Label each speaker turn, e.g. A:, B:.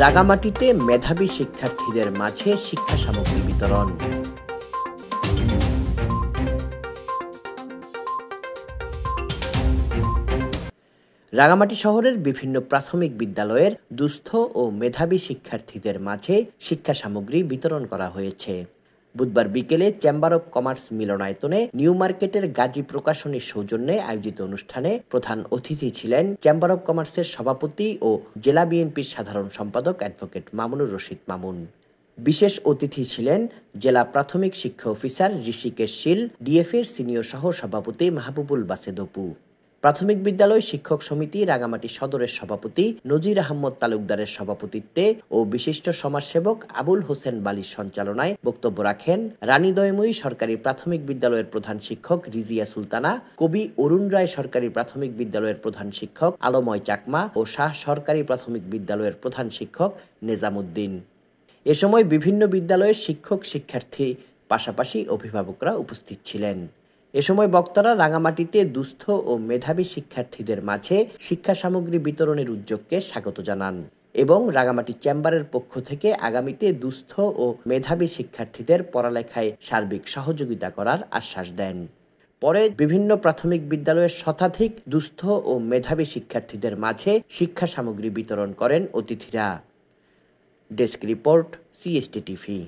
A: রাঙামাটিতে মেধাবী শিক্ষার্থীদের মাঝে শিক্ষা সামগ্রী বিতরণ। রাঙামাটি শহরের বিভিন্ন প্রাথমিক বিদ্যালয়ের দুস্থ ও মেধাবী শিক্ষার্থীদের মাঝে শিক্ষা সামগ্রী বিতরণ করা হয়েছে। বুধবার বিকেলে চেম্বার অব কমার্স মিলনায়তনে নিউ মার্কেটের গাজী প্রকাশনীর সৌজন্যে আয়োজিত অনুষ্ঠানে প্রধান অতিথি ছিলেন চেম্বার অব কমার্সের সভাপতি ও জেলা বিএনপির সাধারণ সম্পাদক অ্যাডভোকেট মামুনুর রশিদ মামুন। বিশেষ অতিথি ছিলেন জেলা প্রাথমিক শিক্ষা অফিসার ঋষিকেশ শীল, ডিএফএর সিনিয়র সহ সভাপতি মাহবুবুল বাসেদ অপু। প্রাথমিক বিদ্যালয় শিক্ষক সমিতি রাঙামাটি সদরের সভাপতি নজির আহমদ তালুকদারের সভাপতিত্বে ও বিশিষ্ট সমাজসেবক আবুল হোসেন বালির সঞ্চালনায় বক্তব্য রাখেন রানীদয়ময়ী সরকারি প্রাথমিক বিদ্যালয়ের প্রধান শিক্ষক রিজিয়া সুলতানা, কবি অরুণ রায় সরকারি প্রাথমিক বিদ্যালয়ের প্রধান শিক্ষক আলময় চাকমা ও শাহ সরকারি প্রাথমিক বিদ্যালয়ের প্রধান শিক্ষক নেজামুদ্দিন। এ সময় বিভিন্ন বিদ্যালয়ের শিক্ষক শিক্ষার্থী পাশাপাশি অভিভাবকরা উপস্থিত ছিলেন। এ সময় বক্তারা রাঙামাটিতে দুস্থ ও মেধাবী শিক্ষার্থীদের মাঝে শিক্ষা সামগ্রী বিতরণের উদ্যোগকে স্বাগত জানান এবং রাঙামাটি চেম্বারের পক্ষ থেকে আগামীতে দুস্থ ও মেধাবী শিক্ষার্থীদের পড়ালেখায় সার্বিক সহযোগিতা করার আশ্বাস দেন। পরে বিভিন্ন প্রাথমিক বিদ্যালয়ের শতাধিক দুস্থ ও মেধাবী শিক্ষার্থীদের মাঝে শিক্ষা সামগ্রী বিতরণ করেন অতিথিরা। Desk report, CST TV.